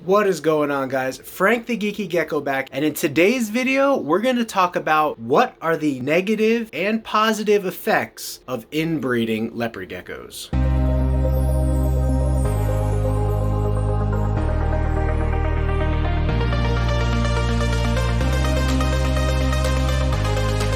What is going on, guys? Frank the Geeky Gecko back, and in today's video we're going to talk about what are the negative and positive effects of inbreeding leopard geckos.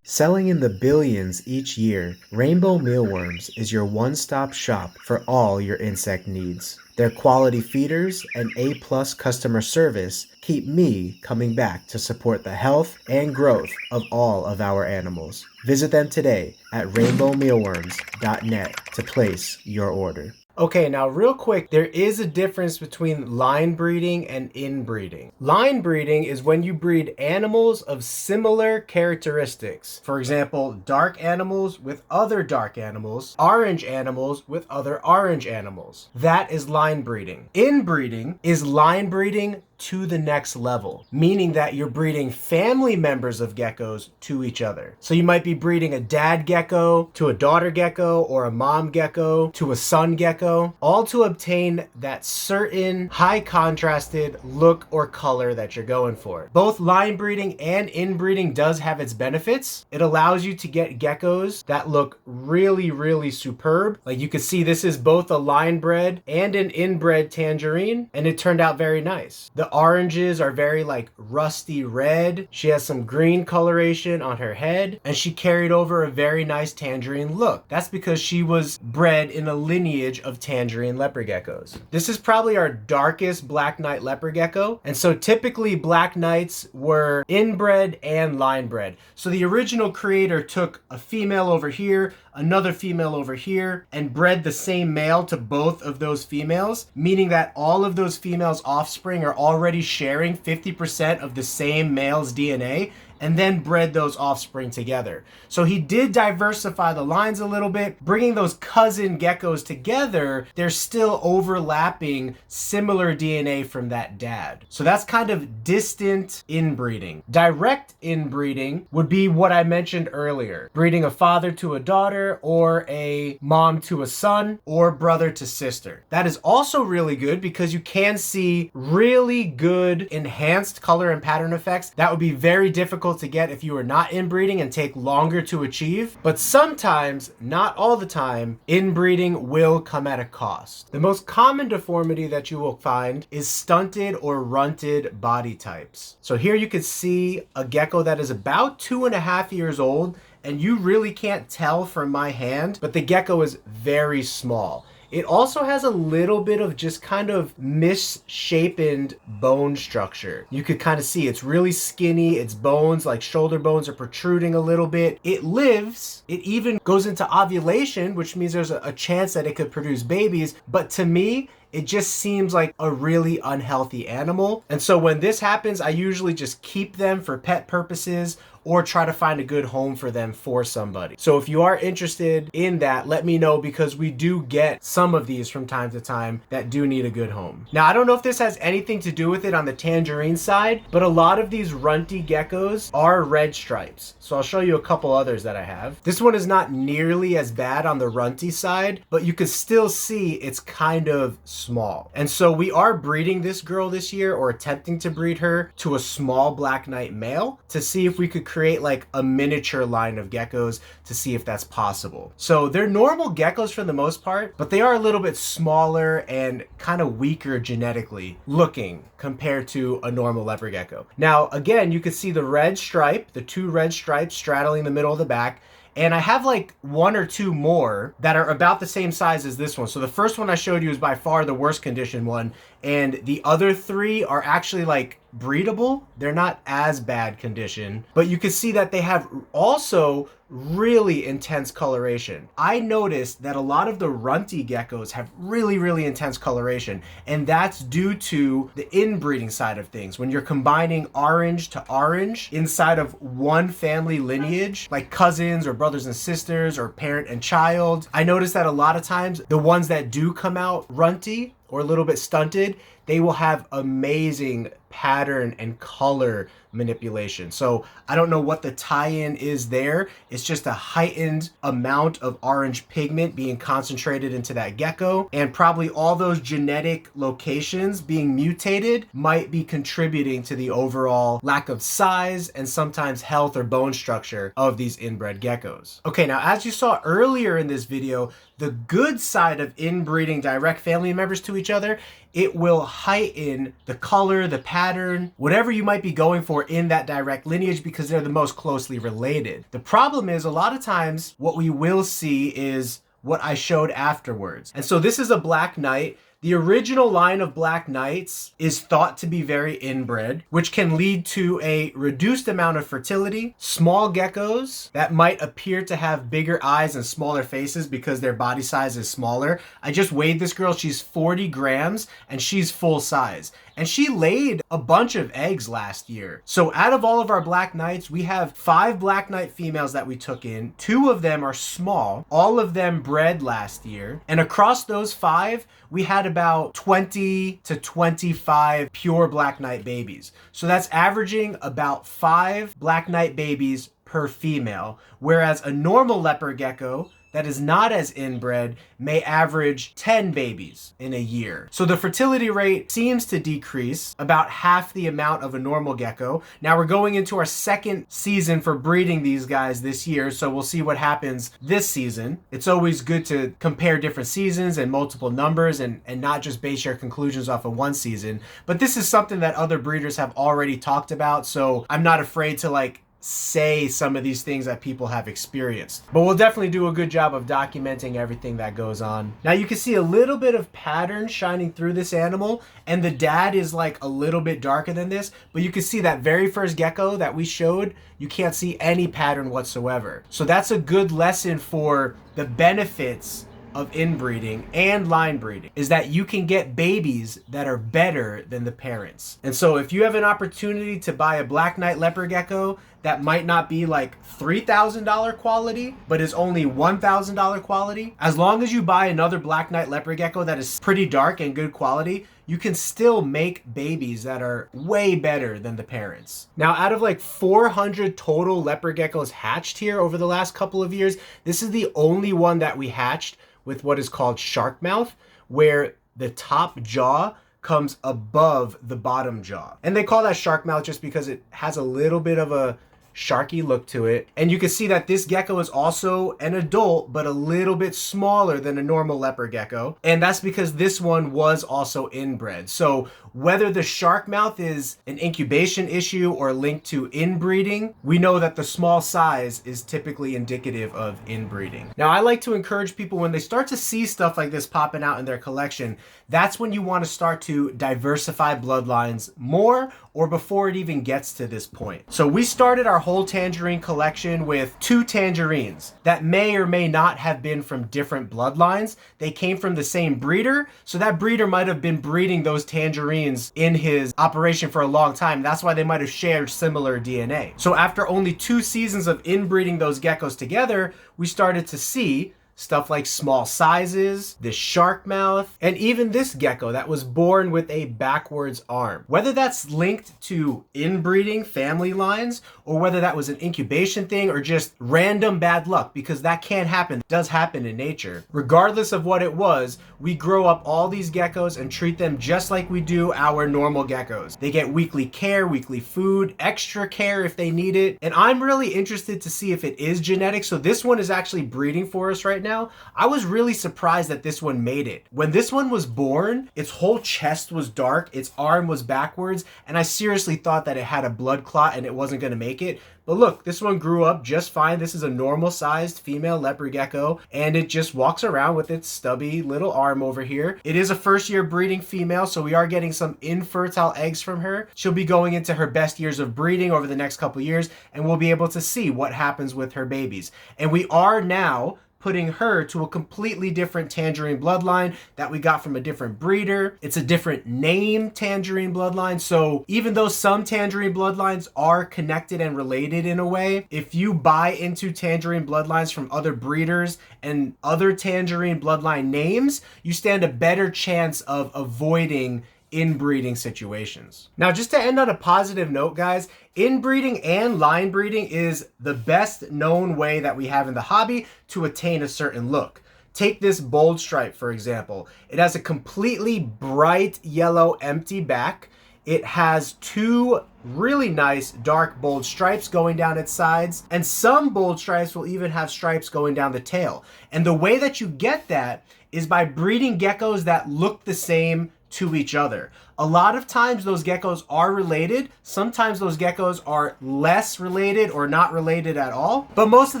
Selling in the billions each year, Rainbow Mealworms is your one-stop shop for all your insect needs. Their quality feeders and A+ customer service keep me coming back to support the health and growth of all of our animals. Visit them today at rainbowmealworms.net to place your order. Okay, now real quick, there is a difference between line breeding and inbreeding. Line breeding is when you breed animals of similar characteristics. For example, dark animals with other dark animals, orange animals with other orange animals. That is line breeding. Inbreeding is line breeding to the next level, meaning that you're breeding family members of geckos to each other. So you might be breeding a dad gecko to a daughter gecko, or a mom gecko to a son gecko, all to obtain that certain high contrasted look or color that you're going for. Both line breeding and inbreeding does have its benefits. It allows you to get geckos that look really, really superb. Like you can see, this is both a line bred and an inbred tangerine, and it turned out very nice. The oranges are very like rusty red. She has some green coloration on her head, and she carried over a very nice tangerine look. That's because she was bred in a lineage of tangerine leopard geckos. This is probably our darkest black knight leopard gecko, and so typically black knights were inbred and line bred. So the original creator took a female over here, another female over here, and bred the same male to both of those females, meaning that all of those females' offspring are already sharing 50% of the same male's DNA, and then bred those offspring together. So he did diversify the lines a little bit, bringing those cousin geckos together. They're still overlapping similar DNA from that dad. So that's kind of distant inbreeding. Direct inbreeding would be what I mentioned earlier, breeding a father to a daughter, or a mom to a son, or brother to sister. That is also really good because you can see really good enhanced color and pattern effects that would be very difficult to get if you were not inbreeding and take longer to achieve. But sometimes, not all the time, inbreeding will come at a cost. The most common deformity that you will find is stunted or runted body types. So here you can see a gecko that is about 2.5 years old, and you really can't tell from my hand, but the gecko is very small. It also has a little bit of just kind of misshapen bone structure. You could kind of see it's really skinny. Its bones, like shoulder bones, are protruding a little bit. It lives. It even goes into ovulation, which means there's a chance that it could produce babies. But to me, it just seems like a really unhealthy animal. And so when this happens, I usually just keep them for pet purposes or try to find a good home for them for somebody. So if you are interested in that, let me know, because we do get some of these from time to time that do need a good home. Now, I don't know if this has anything to do with it on the tangerine side, but a lot of these runty geckos are red stripes. So I'll show you a couple others that I have. This one is not nearly as bad on the runty side, but you can still see it's kind of small. And so we are breeding this girl this year, or attempting to breed her to a small black knight male, to see if we could create like a miniature line of geckos, to see if that's possible. So they're normal geckos for the most part, but they are a little bit smaller and kind of weaker genetically looking compared to a normal leopard gecko. Now, again, you can see the red stripe, the two red stripes straddling the middle of the back. And I have like one or two more that are about the same size as this one. So the first one I showed you is by far the worst condition one. And the other three are actually like breedable. They're not as bad condition, but you can see that they have also really intense coloration. I noticed that a lot of the runty geckos have really, really intense coloration, and that's due to the inbreeding side of things. When you're combining orange to orange inside of one family lineage, like cousins or brothers and sisters or parent and child, I noticed that a lot of times the ones that do come out runty or a little bit stunted they will have amazing pattern and color manipulation. So I don't know what the tie-in is there. It's just a heightened amount of orange pigment being concentrated into that gecko, and probably all those genetic locations being mutated might be contributing to the overall lack of size and sometimes health or bone structure of these inbred geckos. Okay, now as you saw earlier in this video, the good side of inbreeding direct family members to each other, it will heighten the color, the pattern, whatever you might be going for in that direct lineage because they're the most closely related. The problem is a lot of times what we will see is what I showed afterwards. And so this is a black knight. The original line of black knights is thought to be very inbred, which can lead to a reduced amount of fertility, small geckos that might appear to have bigger eyes and smaller faces because their body size is smaller. I just weighed this girl, she's 40 grams and she's full size. And she laid a bunch of eggs last year. So out of all of our black knights, we have 5 black knight females that we took in. 2 of them are small. All of them bred last year. And across those 5, we had about 20 to 25 pure black knight babies. So that's averaging about 5 black knight babies per female. Whereas a normal leopard gecko that is not as inbred may average 10 babies in a year. So the fertility rate seems to decrease about half the amount of a normal gecko. Now we're going into our second season for breeding these guys this year, so we'll see what happens this season. It's always good to compare different seasons and multiple numbers and not just base your conclusions off of one season. But this is something that other breeders have already talked about, so I'm not afraid to say some of these things that people have experienced. But we'll definitely do a good job of documenting everything that goes on. Now you can see a little bit of pattern shining through this animal, and the dad is a little bit darker than this, but you can see that very first gecko that we showed, you can't see any pattern whatsoever. So that's a good lesson for the benefits of inbreeding and line breeding, is that you can get babies that are better than the parents. And so if you have an opportunity to buy a black knight leopard gecko that might not be $3,000 quality, but is only $1,000 quality, as long as you buy another black knight leopard gecko that is pretty dark and good quality, you can still make babies that are way better than the parents. Now, out of 400 total leopard geckos hatched here over the last couple of years, this is the only one that we hatched with what is called shark mouth, where the top jaw comes above the bottom jaw. And they call that shark mouth just because it has a little bit of a sharky look to it. And you can see that this gecko is also an adult, but a little bit smaller than a normal leopard gecko. And that's because this one was also inbred. So whether the shark mouth is an incubation issue or linked to inbreeding, we know that the small size is typically indicative of inbreeding. Now, I like to encourage people when they start to see stuff like this popping out in their collection, that's when you want to start to diversify bloodlines more, or before it even gets to this point. So we started our whole tangerine collection with 2 tangerines that may or may not have been from different bloodlines. They came from the same breeder, so that breeder might have been breeding those tangerines in his operation for a long time. That's why they might have shared similar DNA. So after only 2 seasons of inbreeding those geckos together, we started to see stuff like small sizes, this shark mouth, and even this gecko that was born with a backwards arm. Whether that's linked to inbreeding family lines, or whether that was an incubation thing or just random bad luck, because that can happen, does happen in nature. Regardless of what it was, we grow up all these geckos and treat them just like we do our normal geckos. They get weekly care, weekly food, extra care if they need it. And I'm really interested to see if it is genetic. So this one is actually breeding for us right now. I was really surprised that this one made it. When this one was born, its whole chest was dark, its arm was backwards, and I seriously thought that it had a blood clot and it wasn't going to make it. But look, this one grew up just fine. This is a normal sized female leopard gecko, and it just walks around with its stubby little arm over here. It is a first year breeding female, so we are getting some infertile eggs from her. She'll be going into her best years of breeding over the next couple years, and we'll be able to see what happens with her babies. And we are now putting her to a completely different tangerine bloodline that we got from a different breeder. It's a different name tangerine bloodline. So even though some tangerine bloodlines are connected and related in a way, if you buy into tangerine bloodlines from other breeders and other tangerine bloodline names, you stand a better chance of avoiding inbreeding situations. Now, just to end on a positive note, guys, inbreeding and line breeding is the best known way that we have in the hobby to attain a certain look. Take this bold stripe, for example. It has a completely bright yellow empty back. It has two really nice dark bold stripes going down its sides, and some bold stripes will even have stripes going down the tail. And the way that you get that is by breeding geckos that look the same to each other. A lot of times those geckos are related. Sometimes those geckos are less related or not related at all. But most of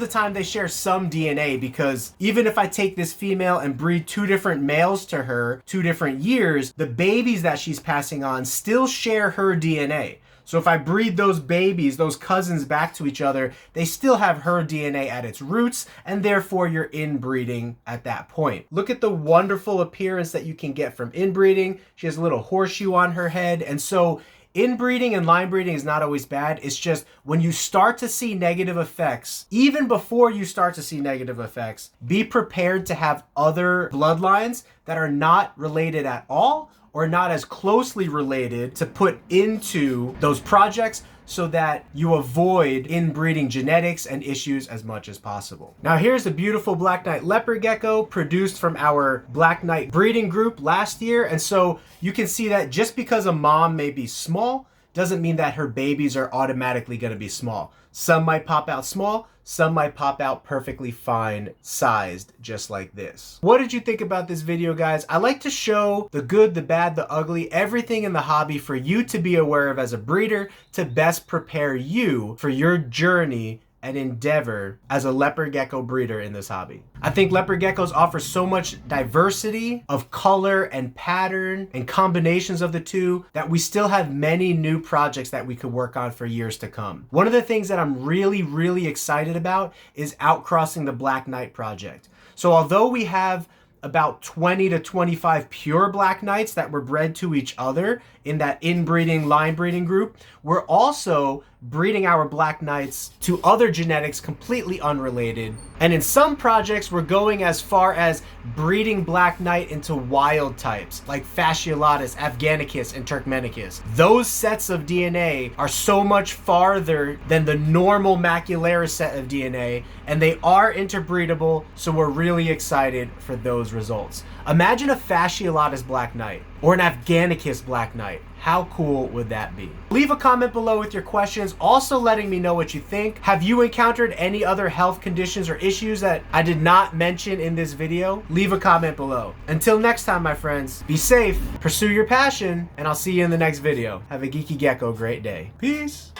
the time they share some DNA, because even if I take this female and breed two different males to her, 2 different years, the babies that she's passing on still share her DNA. So if I breed those babies, those cousins back to each other, they still have her DNA at its roots, and therefore you're inbreeding at that point. Look at the wonderful appearance that you can get from inbreeding. She has a little horseshoe on her head, and so inbreeding and line breeding is not always bad. It's just when you start to see negative effects, even before you start to see negative effects, be prepared to have other bloodlines that are not related at all or not as closely related to put into those projects, so that you avoid inbreeding genetics and issues as much as possible. Now here's a beautiful Black Knight leopard gecko produced from our Black Knight breeding group last year. And so you can see that just because a mom may be small doesn't mean that her babies are automatically going to be small. Some might pop out small, some might pop out perfectly fine sized, just like this. What did you think about this video, guys? I like to show the good, the bad, the ugly, everything in the hobby for you to be aware of as a breeder, to best prepare you for your journey and endeavor as a leopard gecko breeder in this hobby. I think leopard geckos offer so much diversity of color and pattern and combinations of the two that we still have many new projects that we could work on for years to come. One of the things that I'm really excited about is outcrossing the Black Knight project. So although we have about 20 to 25 pure Black Knights that were bred to each other in that inbreeding, line breeding group, we're also breeding our Black Knights to other genetics completely unrelated. And in some projects, we're going as far as breeding Black Knight into wild types like Fasciolatus, Afghanicus, and Turkmenicus. Those sets of DNA are so much farther than the normal macularis set of DNA, and they are interbreedable, so we're really excited for those results. Imagine a Fasciolatus Black Knight or an Afghanicus Black Knight. How cool would that be? Leave a comment below with your questions, also letting me know what you think. Have you encountered any other health conditions or issues that I did not mention in this video? Leave a comment below. Until next time, my friends, be safe, pursue your passion, and I'll see you in the next video. Have a geeky gecko great day. Peace.